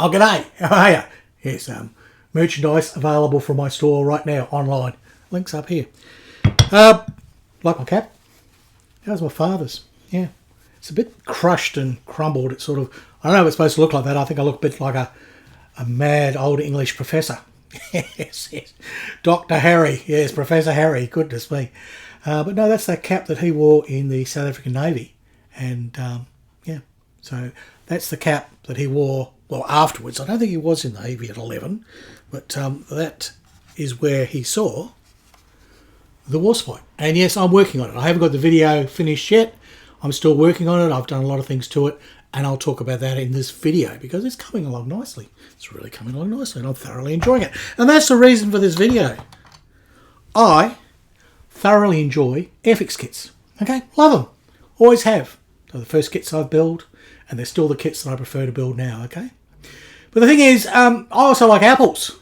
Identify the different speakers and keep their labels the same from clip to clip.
Speaker 1: Oh, g'day. How are you? Yes, merchandise available from my store right now online. Links up here. Like my cap. How's my father's? Yeah. It's a bit crushed and crumbled. It's sort of, I don't know if it's supposed to look like that. I think I look a bit like a mad old English professor. Yes. Dr. Harry. Yes, Professor Harry. Goodness me. But no, that's that cap that he wore in the South African Navy. And, yeah. So that's the cap that he wore, well, afterwards. I don't think he was in the Navy at 11. But that is where he saw the war spike. And yes, I'm working on it. I haven't got the video finished yet. I'm still working on it. I've done a lot of things to it. And I'll talk about that in this video because it's coming along nicely. It's really coming along nicely and I'm thoroughly enjoying it. And that's the reason for this video. I thoroughly enjoy Airfix kits. Okay? Love them. Always have. They're the first kits I've built and they're still the kits that I prefer to build now. Okay? But the thing is, I also like apples.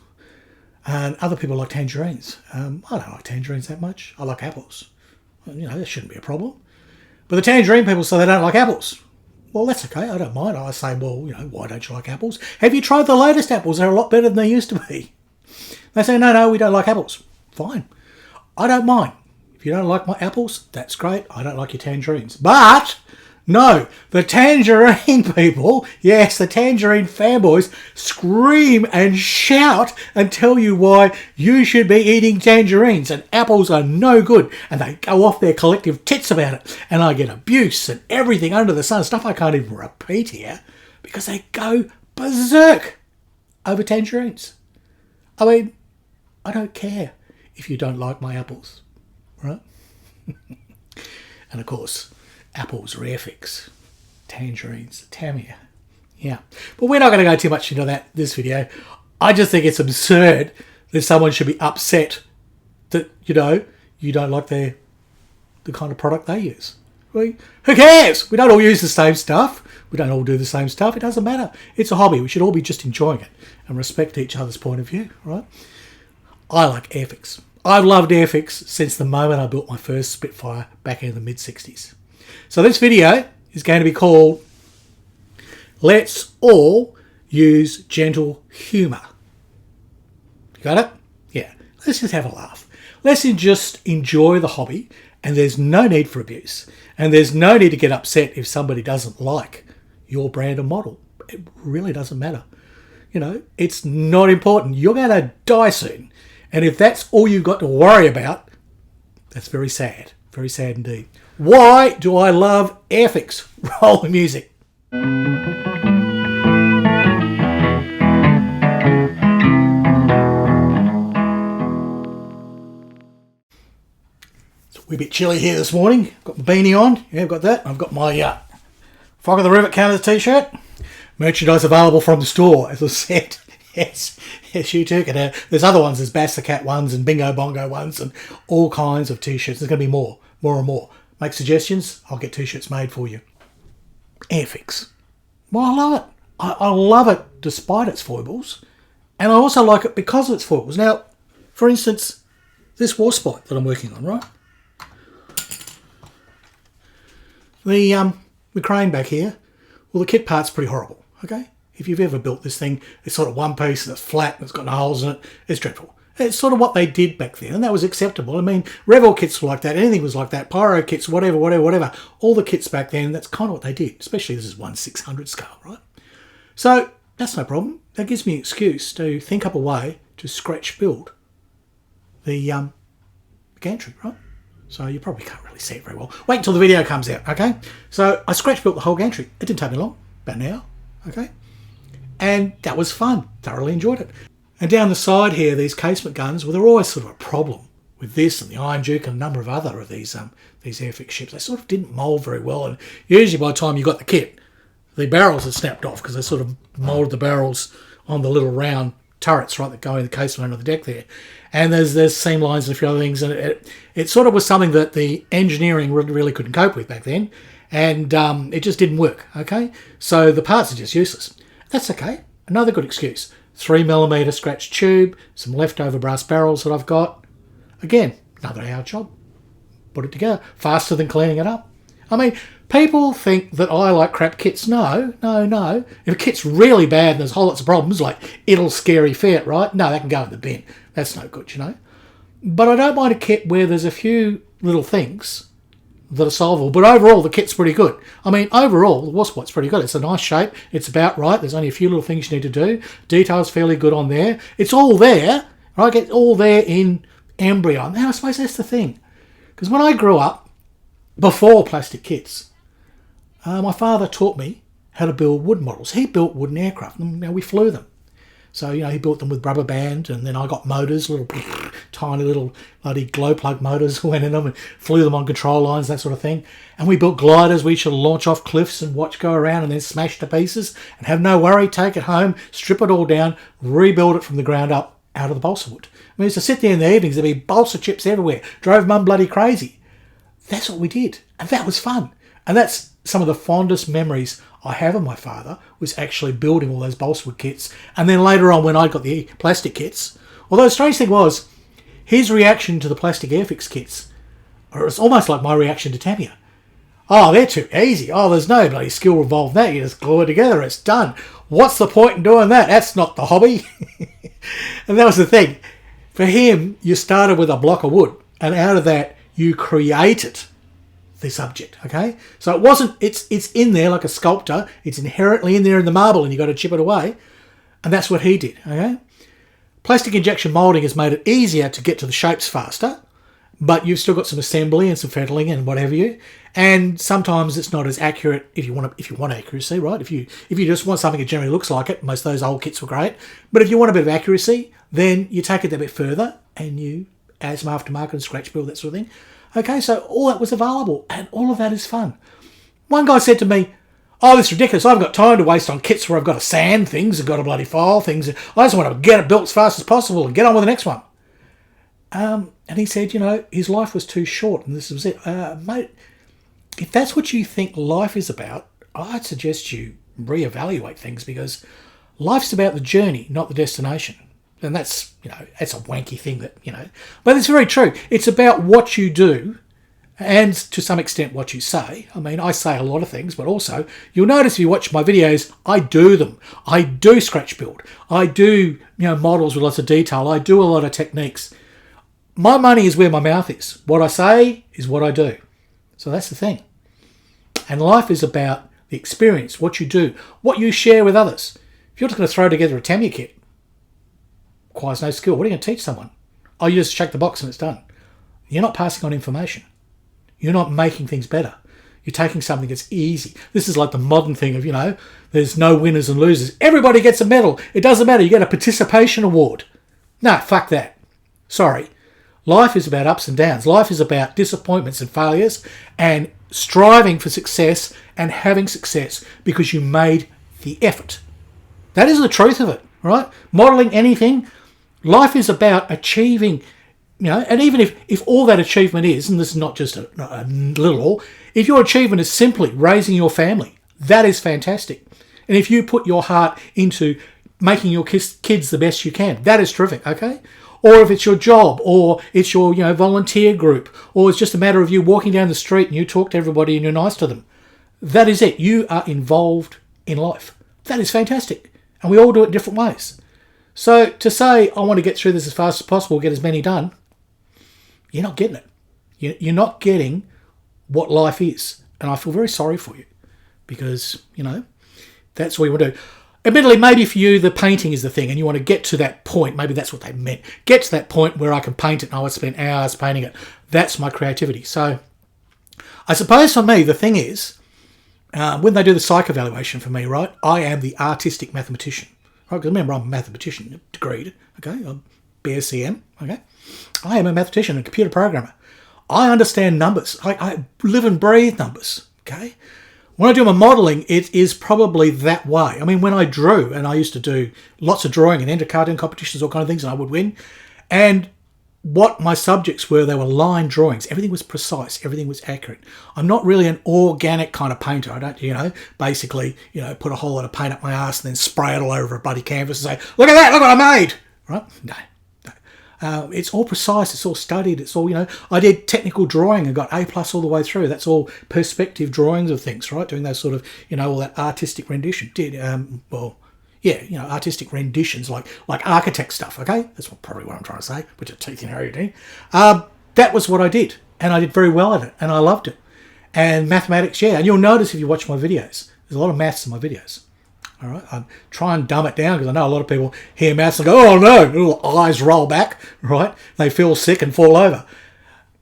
Speaker 1: And other people like tangerines. I don't like tangerines that much. I like apples. Well, you know, that shouldn't be a problem. But the tangerine people say they don't like apples. Well, that's okay. I don't mind. I say, well, you know, why don't you like apples? Have you tried the latest apples? They're a lot better than they used to be. They say, no, we don't like apples. Fine. I don't mind. If you don't like my apples, that's great. I don't like your tangerines. But no, the tangerine people, yes, the tangerine fanboys scream and shout and tell you why you should be eating tangerines and apples are no good. And they go off their collective tits about it. And I get abuse and everything under the sun, stuff I can't even repeat here, because they go berserk over tangerines. I mean, I don't care if you don't like my apples, right? And of course, apples are Airfix, tangerines, Tamiya. Yeah. But we're not going to go too much into this video. I just think it's absurd that someone should be upset that, you know, you don't like the kind of product they use. Well, who cares? We don't all use the same stuff. We don't all do the same stuff. It doesn't matter. It's a hobby. We should all be just enjoying it and respect each other's point of view, right? I like Airfix. I've loved Airfix since the moment I built my first Spitfire back in the mid-60s. So this video is going to be called Let's All Use Gentle Humour. You got it? Yeah. Let's just have a laugh. Let's just enjoy the hobby, and there's no need for abuse. And there's no need to get upset if somebody doesn't like your brand or model. It really doesn't matter. You know, it's not important. You're going to die soon. And if that's all you've got to worry about, that's very sad. Very sad indeed. Why do I love Airfix? Roll the music. It's a wee bit chilly here this morning. Got my beanie on. Yeah, I've got that. I've got my Frog of the Rivet Counters t-shirt. Merchandise available from the store, as I said. Yes, you too can have. There's other ones. There's Bass the Cat ones and Bingo Bongo ones and all kinds of t-shirts. There's going to be more and more. Make suggestions. I'll get t-shirts made for you. Airfix. Well, I love it. I love it despite its foibles. And I also like it because of its foibles. Now, for instance, this war spike that I'm working on, right? The crane back here, well, the kit part's pretty horrible, okay? If you've ever built this thing, it's sort of one piece and it's flat and it's got no holes in it. It's dreadful. It's sort of what they did back then, and that was acceptable. I mean, Revol kits were like that. Anything was like that. Pyro kits, whatever. All the kits back then, that's kind of what they did. Especially this is 1/600 scale, right? So that's no problem. That gives me an excuse to think up a way to scratch build the gantry, right? So you probably can't really see it very well. Wait until the video comes out, okay? So I scratch built the whole gantry. It didn't take me long, about an hour, okay? And that was fun. Thoroughly enjoyed it. And down the side here, these casement guns, well, they're always sort of a problem with this and the Iron Duke and a number of other of these Airfix ships. They sort of didn't mould very well, and usually by the time you got the kit, the barrels had snapped off because they sort of moulded the barrels on the little round turrets, right, that go in the casement under the deck there. And there's seam lines and a few other things, and it sort of was something that the engineering really couldn't cope with back then, and it just didn't work, okay? So the parts are just useless. That's okay. Another good excuse. 3mm scratch tube, some leftover brass barrels that I've got. Again, another hour job. Put it together. Faster than cleaning it up. I mean, People think that I like crap kits. No. If a kit's really bad and there's a whole lots of problems, like it'll scary fit, right? No, that can go in the bin. That's no good, But I don't mind a kit where there's a few little things that are solvable. But overall, the kit's pretty good. I mean, overall, the Waspot's pretty good. It's a nice shape. It's about right. There's only a few little things you need to do. Detail's fairly good on there. It's all there, right? It's all there in embryo. Now, I suppose that's the thing. Because when I grew up, before plastic kits, my father taught me how to build wood models. He built wooden aircraft. Now, we flew them. So, he built them with rubber band, and then I got motors, little tiny little bloody glow plug motors went in them and flew them on control lines, that sort of thing. And we built gliders we should launch off cliffs and watch go around and then smash to pieces and have no worry, take it home, strip it all down, rebuild it from the ground up out of the balsa wood. We used to sit there in the evenings, there'd be balsa chips everywhere, drove mum bloody crazy. That's what we did, and that was fun. And that's some of the fondest memories I have of my father, was actually building all those balsa wood kits. And then later on when I got the plastic kits, although the strange thing was, his reaction to the plastic Airfix kits, or it's almost like my reaction to Tamiya. Oh, they're too easy. Oh, there's no bloody skill involved in that. You just glue it together, it's done. What's the point in doing that? That's not the hobby. And that was the thing. For him, you started with a block of wood, and out of that, you created the subject, okay? So it wasn't, it's in there like a sculptor. It's inherently in there in the marble, and you got to chip it away. And that's what he did, okay? Plastic injection moulding has made it easier to get to the shapes faster, but you've still got some assembly and some fettling and whatever you. And sometimes it's not as accurate if you want accuracy, right? If you just want something that generally looks like it, most of those old kits were great. But if you want a bit of accuracy, then you take it a bit further and you add some aftermarket and scratch build, that sort of thing. Okay, so all that was available, and all of that is fun. One guy said to me, oh, this is ridiculous. I haven't got time to waste on kits where I've got to sand things and got to bloody file things. I just want to get it built as fast as possible and get on with the next one. And he said, his life was too short, and this was it. Mate, if that's what you think life is about, I'd suggest you reevaluate things, because life's about the journey, not the destination. And that's, it's a wanky thing that, but it's very true. It's about what you do and to some extent what you say. I mean, I say a lot of things, but also you'll notice if you watch my videos, I do them. I do scratch build. I do, models with lots of detail. I do a lot of techniques. My money is where my mouth is. What I say is what I do. So that's the thing. And life is about the experience, what you do, what you share with others. If you're just going to throw together a Tamiya kit, requires no skill. What are you going to teach someone? Oh, you just check the box and it's done. You're not passing on information. You're not making things better. You're taking something that's easy. This is like the modern thing of, there's no winners and losers. Everybody gets a medal. It doesn't matter. You get a participation award. No, fuck that. Sorry. Life is about ups and downs. Life is about disappointments and failures and striving for success and having success because you made the effort. That is the truth of it, right? Modelling anything, life is about achieving, and even if all that achievement is, and this is not just a little, if your achievement is simply raising your family, that is fantastic. And if you put your heart into making your kids the best you can, that is terrific, okay? Or if it's your job, or it's your volunteer group, or it's just a matter of you walking down the street and you talk to everybody and you're nice to them, that is it. You are involved in life. That is fantastic. And we all do it different ways. So to say, I want to get through this as fast as possible, get as many done, you're not getting it. You're not getting what life is. And I feel very sorry for you because, that's what you want to do. Admittedly, maybe for you, the painting is the thing and you want to get to that point. Maybe that's what they meant. Get to that point where I can paint it and I would spend hours painting it. That's my creativity. So I suppose for me, the thing is, when they do the psych evaluation for me, right, I am the artistic mathematician. Right? Because remember, I'm a mathematician, degreed, okay? I'm BSCM, okay? I am a mathematician and computer programmer. I understand numbers. I live and breathe numbers, okay? When I do my modelling, it is probably that way. I mean, when I drew, and I used to do lots of drawing and enter cartoon competitions, all kind of things, and I would win. And what my subjects were, they were line drawings. Everything was precise. Everything was accurate. I'm not really an organic kind of painter. I don't, basically, put a whole lot of paint up my ass and then spray it all over a bloody canvas and say, look at that, look what I made. Right? No. It's all precise. It's all studied. It's all, I did technical drawing and got A+ all the way through. That's all perspective drawings of things, right? Doing those sort of, all that artistic rendition. Artistic renditions like architect stuff, okay? That's probably what I'm trying to say. Put your teeth in everything. That was what I did. And I did very well at it. And I loved it. And mathematics, yeah. And you'll notice if you watch my videos, there's a lot of maths in my videos. All right, I try and dumb it down because I know a lot of people hear maths and go, oh no, little eyes roll back, right? They feel sick and fall over.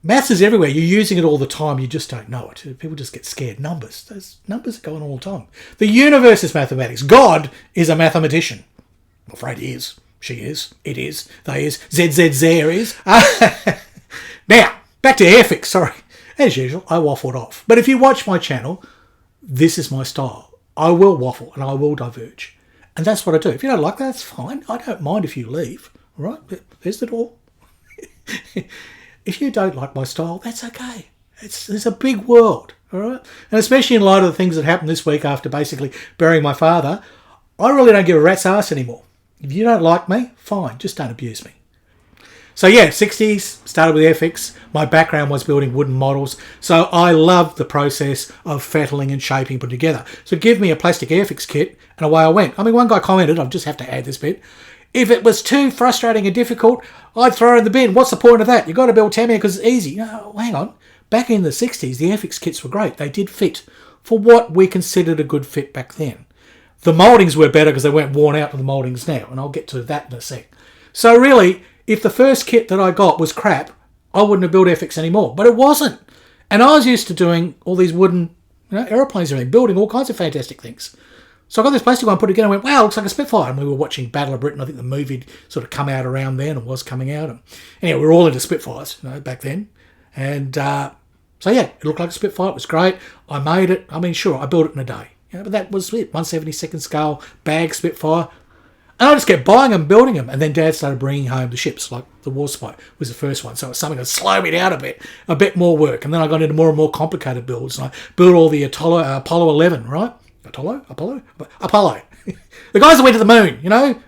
Speaker 1: Maths is everywhere. You're using it all the time. You just don't know it. People just get scared. Numbers. Those numbers are going all the time. The universe is mathematics. God is a mathematician. I'm afraid he is. She is. It is. They is. ZZZ is. Now, back to Airfix. Sorry. As usual, I waffled off. But if you watch my channel, this is my style. I will waffle and I will diverge. And that's what I do. If you don't like that, that's fine. I don't mind if you leave. All right? There's the door. If you don't like my style, that's okay. It's a big world. All right? And especially in light of the things that happened this week after basically burying my father, I really don't give a rat's ass anymore. If you don't like me, fine. Just don't abuse me. So yeah, 60s, started with Airfix. My background was building wooden models. So I loved the process of fettling and shaping put together. So give me a plastic Airfix kit and away I went. I mean, one guy commented, I just have to add this bit, if it was too frustrating and difficult, I'd throw it in the bin. What's the point of that? You've got to build Tamiya because it's easy. No, hang on. Back in the 60s, the Airfix kits were great. They did fit for what we considered a good fit back then. The mouldings were better because they weren't worn out with the mouldings now, and I'll get to that in a sec. So really, if the first kit that I got was crap, I wouldn't have built Airfix anymore. But it wasn't. And I was used to doing all these wooden aeroplanes and everything, building all kinds of fantastic things. So I got this plastic one, put it together, and went, wow, it looks like a Spitfire. And we were watching Battle of Britain. I think the movie had sort of come out around then, and was coming out. And anyway, we were all into Spitfires, back then. And so yeah, it looked like a Spitfire. It was great. I made it. I mean, sure, I built it in a day. But that was it. 1/72nd scale bag Spitfire. And I just kept buying them, building them. And then Dad started bringing home the ships, like the Warspite was the first one. So it was something that slowed me down a bit more work. And then I got into more and more complicated builds. And I built all the Apollo 11, right? Apollo? The guys that went to the moon,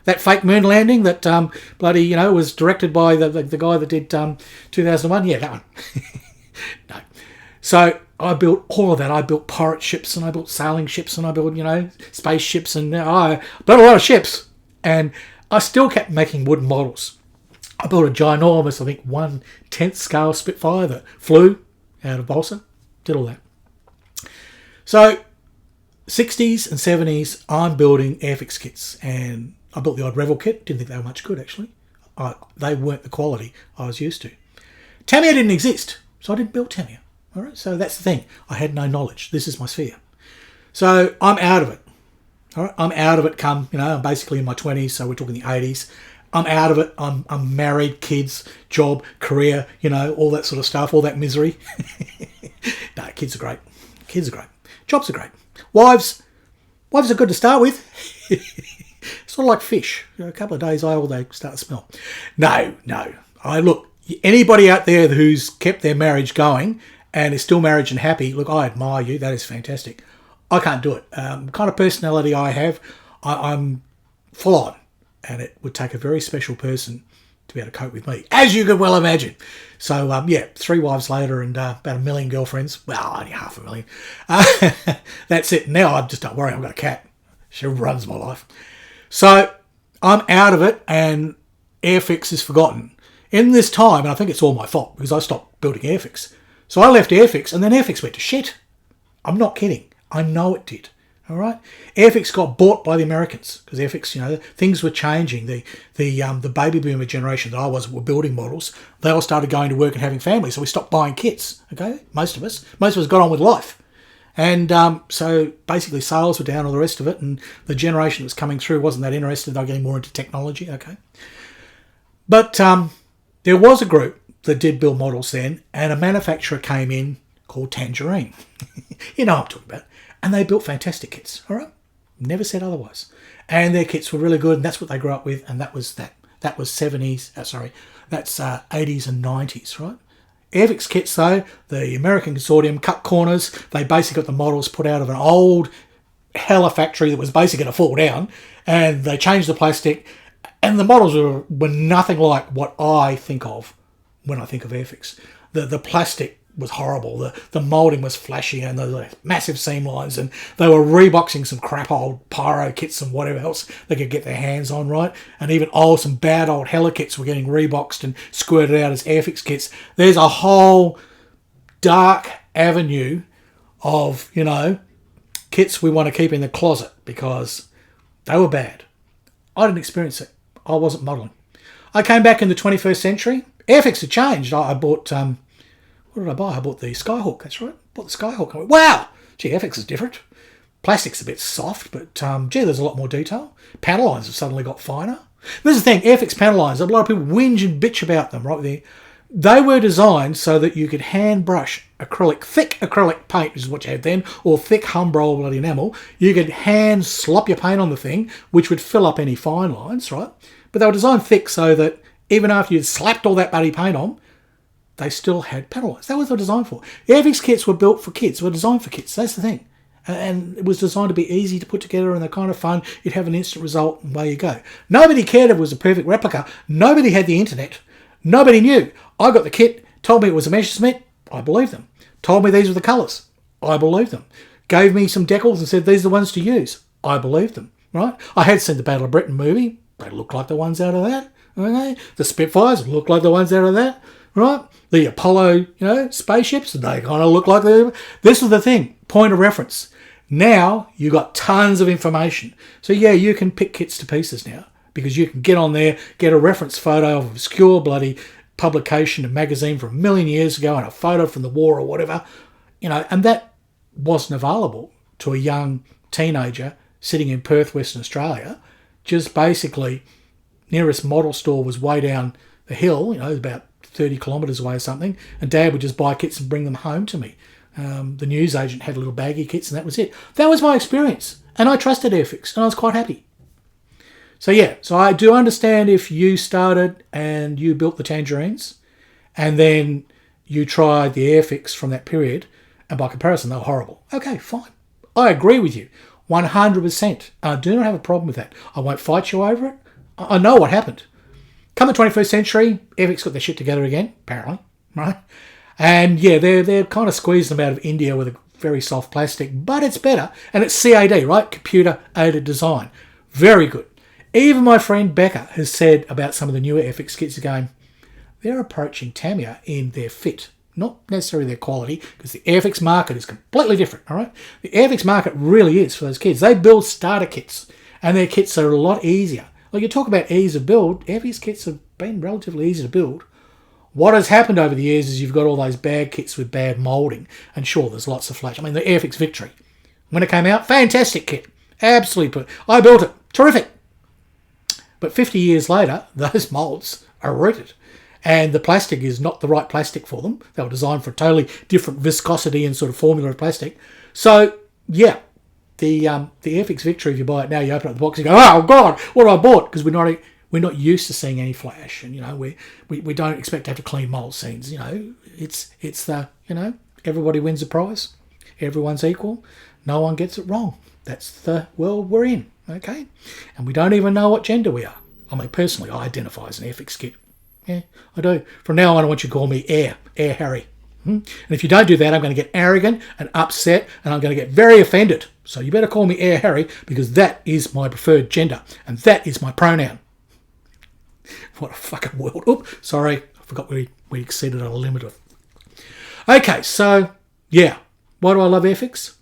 Speaker 1: that fake moon landing that was directed by the guy that did 2001. Yeah, that one. No. So I built all of that. I built pirate ships and I built sailing ships and I built, space ships and I built a lot of ships. And I still kept making wooden models. I built a ginormous, I think, 1/10 scale Spitfire that flew out of balsa. Did all that. So 60s and 70s, I'm building Airfix kits. And I built the odd Revel kit. Didn't think they were much good, actually. They weren't the quality I was used to. Tamiya didn't exist, so I didn't build Tamiya. All right, so that's the thing. I had no knowledge. This is my sphere. So I'm out of it. All right, I'm out of it come, I'm basically in my 20s, so we're talking the 80s. I'm out of it. I'm married, kids, job, career, all that sort of stuff, all that misery. No, kids are great. Kids are great. Jobs are great. Wives are good to start with. Sort of like fish. A couple of days old, they start to smell. No. Look, anybody out there who's kept their marriage going and is still married and happy, look, I admire you. That is fantastic. I can't do it. The kind of personality I have, I'm full on. And it would take a very special person to be able to cope with me, as you can well imagine. So, 3 wives later and about 1 million girlfriends. Well, only 500,000. That's it. Now, I just don't worry. I've got a cat. She runs my life. So, I'm out of it and Airfix is forgotten. In this time, and I think it's all my fault because I stopped building Airfix. So, I left Airfix and then Airfix went to shit. I'm not kidding. I know it did. All right. Airfix got bought by the Americans because Airfix, things were changing. The baby boomer generation that I was were building models. They all started going to work and having families, so we stopped buying kits. Okay, most of us got on with life, and so basically sales were down, all the rest of it, and the generation that was coming through wasn't that interested. They were getting more into technology. Okay, but there was a group that did build models then, and a manufacturer came in called Tangerine. You know what I'm talking about. And they built fantastic kits, all right? Never said otherwise. And their kits were really good, and that's what they grew up with, and that was that. That was 70s, that's 80s and 90s, right? Airfix kits, though, the American consortium cut corners. They basically got the models put out of an old hella factory that was basically going to fall down, and they changed the plastic, And the models were nothing like what I think of when I think of Airfix. The plastic was horrible. The moulding was flashy and the massive seam lines, and they were reboxing some crap old pyro kits and whatever else they could get their hands on, right? And even some bad old Hella kits were getting reboxed and squirted out as Airfix kits. There's a whole dark avenue of, kits we want to keep in the closet because they were bad. I didn't experience it. I wasn't modelling. I came back in the 21st century. Airfix had changed. I bought, what did I buy? I bought the Skyhawk, that's right. Bought the Skyhawk. I went, wow! Gee, Airfix is different. Plastic's a bit soft, but there's a lot more detail. Panel lines have suddenly got finer. This is the thing, Airfix panel lines, a lot of people whinge and bitch about them, right there. They were designed so that you could hand brush thick acrylic paint, which is what you had then, or thick Humbrol bloody enamel. You could hand slop your paint on the thing, which would fill up any fine lines, right? But they were designed thick so that even after you'd slapped all that bloody paint on, they still had panel lines. That was what they were designed for. Airfix kits were built for kids, were designed for kids. That's the thing. And it was designed to be easy to put together and they're kind of fun. You'd have an instant result and away you go. Nobody cared if it was a perfect replica. Nobody had the internet. Nobody knew. I got the kit, told me it was a Messerschmitt, I believed them. Told me these were the colours, I believed them. Gave me some decals and said these are the ones to use, I believed them, right? I had seen the Battle of Britain movie, they looked like the ones out of that, okay? The Spitfires looked like the ones out of that, right? The Apollo, spaceships, they kind of look like this was the thing, point of reference. Now you got tons of information. So yeah, you can pick kits to pieces now because you can get on there, get a reference photo of obscure bloody publication, a magazine from a million years ago and a photo from the war or whatever, and that wasn't available to a young teenager sitting in Perth, Western Australia. Just basically, nearest model store was way down the hill, about 30 kilometres away or something, and Dad would just buy kits and bring them home to me. The newsagent had little baggy kits and that was it. That was my experience, and I trusted Airfix, and I was quite happy. So yeah, so I do understand if you started and you built the Tangerines and then you tried the Airfix from that period and by comparison they were horrible. Okay, fine. I agree with you 100%. I do not have a problem with that. I won't fight you over it. I know what happened. Come the 21st century, Airfix got their shit together again, apparently, right? And yeah, they're kind of squeezed them out of India with a very soft plastic, but it's better. And it's CAD, right? Computer aided design. Very good. Even my friend Becca has said about some of the newer Airfix kits going, they're approaching Tamiya in their fit, not necessarily their quality, because the Airfix market is completely different, all right? The Airfix market really is for those kids. They build starter kits, and their kits are a lot easier. Like you talk about ease of build, Airfix kits have been relatively easy to build. What has happened over the years is you've got all those bad kits with bad moulding, and sure, there's lots of flash. I mean, the Airfix Victory, when it came out, fantastic kit. Absolutely. I built it. Terrific. But 50 years later, those moulds are rooted. And the plastic is not the right plastic for them. They were designed for a totally different viscosity and sort of formula of plastic. So, yeah, the Airfix Victory, if you buy it now, you open up the box and you go, oh, God, what have I bought? Because we're not used to seeing any flash. And, we don't expect to have to clean mould scenes. It's the, everybody wins a prize. Everyone's equal. No one gets it wrong. That's the world we're in. Okay, and we don't even know what gender we are. I mean, personally, I identify as an Airfix kid. Yeah, I do. From now on, I want you to call me Air Harry. And if you don't do that, I'm going to get arrogant and upset, and I'm going to get very offended. So you better call me Air Harry because that is my preferred gender, and that is my pronoun. What a fucking world. Oops, sorry, I forgot we exceeded our limit of. Okay, so yeah, why do I love Airfix?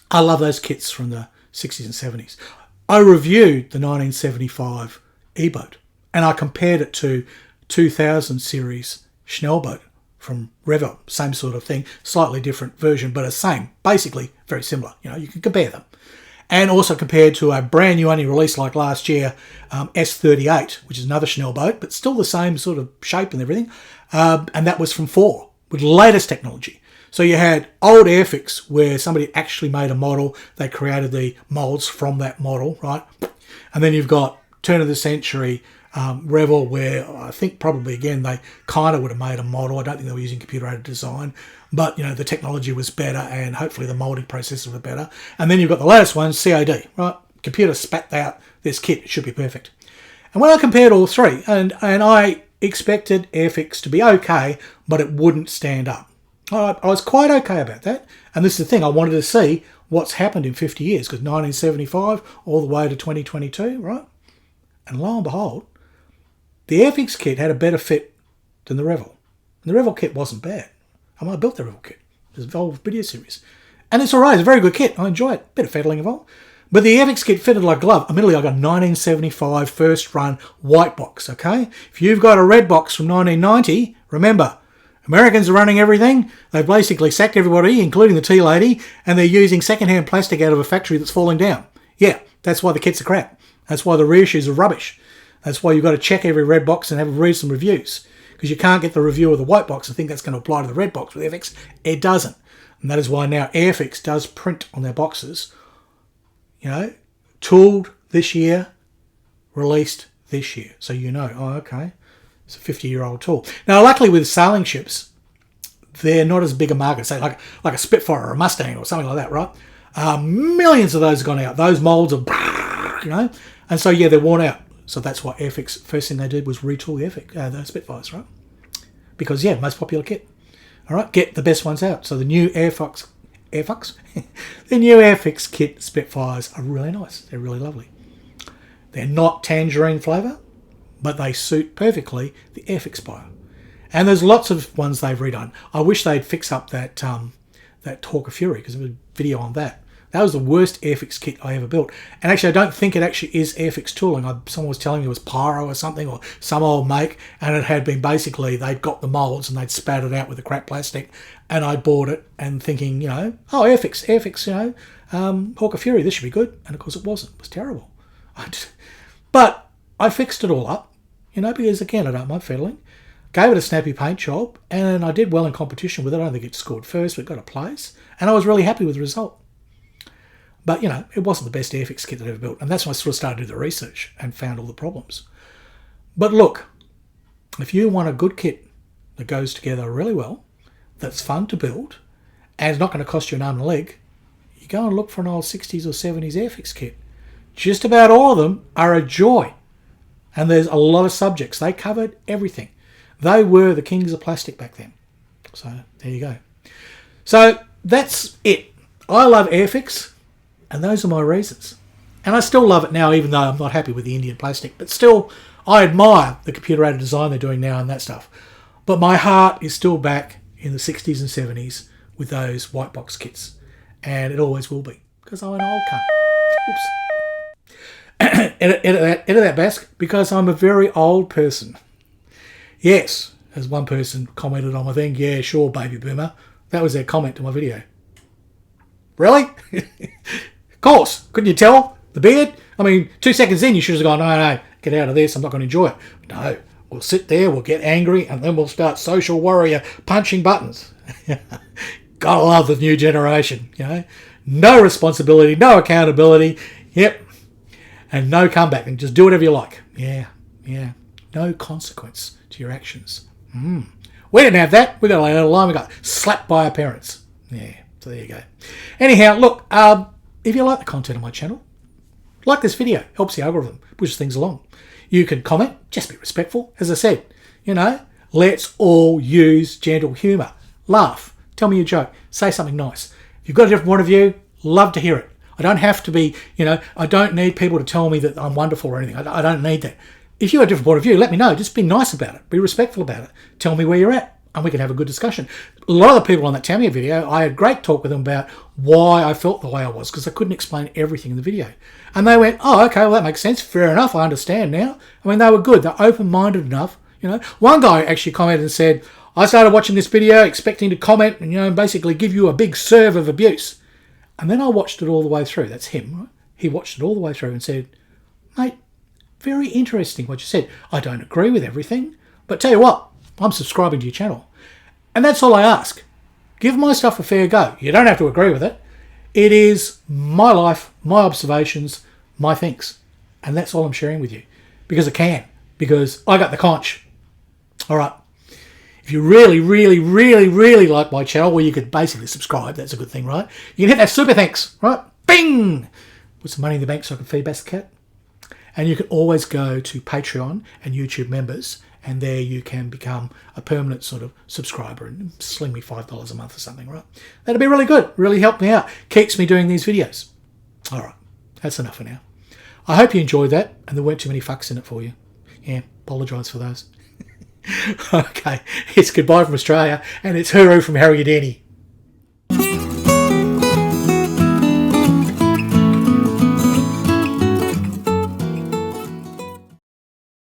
Speaker 1: I love those kits from the 60s and 70s. I reviewed the 1975 E-boat and I compared it to 2000 series Schnellboat from Revo. Same sort of thing, slightly different version, but the same, basically very similar. You can compare them. And also compared to a brand new only release like last year, S38, which is another Schnellboat, but still the same sort of shape and everything. And that was from 4 with latest technology. So you had old Airfix where somebody actually made a model. They created the moulds from that model, right? And then you've got turn of the century Revel where I think probably, again, they kind of would have made a model. I don't think they were using computer-aided design. But, the technology was better and hopefully the moulding processes were better. And then you've got the latest one, CAD, right? Computer spat out this kit. It should be perfect. And when I compared all three, and I expected Airfix to be okay, but it wouldn't stand up. I was quite okay about that. And this is the thing, I wanted to see what's happened in 50 years, because 1975 all the way to 2022, right? And lo and behold, the Airfix kit had a better fit than the Revel. And the Revel kit wasn't bad. I built the Revel kit. It's an old video series. And it's alright, it's a very good kit. I enjoy it. Bit of fettling involved. But the Airfix kit fitted like a glove. Admittedly, I got a 1975 first run white box, okay? If you've got a red box from 1990, remember, Americans are running everything. They've basically sacked everybody, including the tea lady, and they're using second-hand plastic out of a factory that's falling down. Yeah, that's why the kits are crap. That's why the reissues are rubbish. That's why you've got to check every red box and read some reviews. Because you can't get the review of the white box and think that's going to apply to the red box with Airfix. It doesn't. And that is why now Airfix does print on their boxes, tooled this year, released this year. So oh, okay, it's a 50-year-old tool. Now, luckily with sailing ships, they're not as big a market, say like a Spitfire or a Mustang or something like that, right? Millions of those have gone out. Those moulds are, and so, yeah, they're worn out. So that's why Airfix, first thing they did was retool the Spitfires, right? Because, yeah, most popular kit. All right, get the best ones out. So the new Airfix, the new Airfix kit Spitfires are really nice. They're really lovely. They're not tangerine flavour, but they suit perfectly the Airfix buyer. And there's lots of ones they've redone. I wish they'd fix up that Talk of Fury, because there was a video on that. That was the worst Airfix kit I ever built. And actually, I don't think it actually is Airfix tooling. Someone was telling me it was Pyro or something, or some old make, and it had been basically, they'd got the moulds and they'd spat it out with the crap plastic, and I bought it and thinking, Airfix, Hawk of Fury, this should be good. And of course it wasn't. It was terrible. But I fixed it all up, because again, I don't mind fettling. Gave it a snappy paint job, and I did well in competition with it. I don't think it scored first, but got a place, and I was really happy with the result. But, it wasn't the best Airfix kit that I ever built. And that's when I sort of started to do the research and found all the problems. But look, if you want a good kit that goes together really well, that's fun to build, and it's not going to cost you an arm and a leg, you go and look for an old 60s or 70s Airfix kit. Just about all of them are a joy. And there's a lot of subjects. They covered everything. They were the kings of plastic back then. So, there you go. So, that's it. I love Airfix. And those are my reasons. And I still love it now, even though I'm not happy with the Indian plastic. But still, I admire the computer-aided design they're doing now and that stuff. But my heart is still back in the 60s and 70s with those white box kits. And it always will be. Because I'm an old cunt. Oops. edit that, Bask. Because I'm a very old person. Yes, as one person commented on my thing. Yeah, sure, baby boomer. That was their comment to my video. Really? Of course, couldn't you tell? The beard? I mean, 2 seconds in, you should have gone, no, get out of this, I'm not going to enjoy it. No, we'll sit there, we'll get angry, and then we'll start social warrior punching buttons. Gotta love the new generation, No responsibility, no accountability, yep. And no comeback, and just do whatever you like. Yeah. No consequence to your actions. We didn't have that. We got a line, we got slapped by our parents. Yeah. So there you go. Anyhow, look, if you like the content on my channel, like this video, helps the algorithm, pushes things along. You can comment, just be respectful. As I said, let's all use gentle humour. Laugh, tell me a joke, say something nice. If you've got a different point of view, love to hear it. I don't have to be, I don't need people to tell me that I'm wonderful or anything. I don't need that. If you have a different point of view, let me know. Just be nice about it. Be respectful about it. Tell me where you're at. And we can have a good discussion. A lot of the people on that Tamiya video, I had great talk with them about why I felt the way I was, because I couldn't explain everything in the video. And they went, oh, okay, well, that makes sense. Fair enough. I understand now. I mean, they were good. They're open-minded enough. One guy actually commented and said, I started watching this video expecting to comment and, basically give you a big serve of abuse. And then I watched it all the way through. That's him, right? He watched it all the way through and said, mate, very interesting what you said. I don't agree with everything, but tell you what, I'm subscribing to your channel. And that's all I ask. Give my stuff a fair go. You don't have to agree with it. It is my life, my observations, my things. And that's all I'm sharing with you. Because I can. Because I got the conch. All right. If you really, really, really, really like my channel, well, you could basically subscribe. That's a good thing, right? You can hit that super thanks, right? Bing! Put some money in the bank so I can feed back the cat. And you can always go to Patreon and YouTube members, and there you can become a permanent sort of subscriber and sling me $5 a month or something, right? That'd be really good. Really help me out. Keeps me doing these videos. All right, that's enough for now. I hope you enjoyed that and there weren't too many fucks in it for you. Yeah, apologise for those. Okay, it's goodbye from Australia and it's hooroo from Harry Houdini.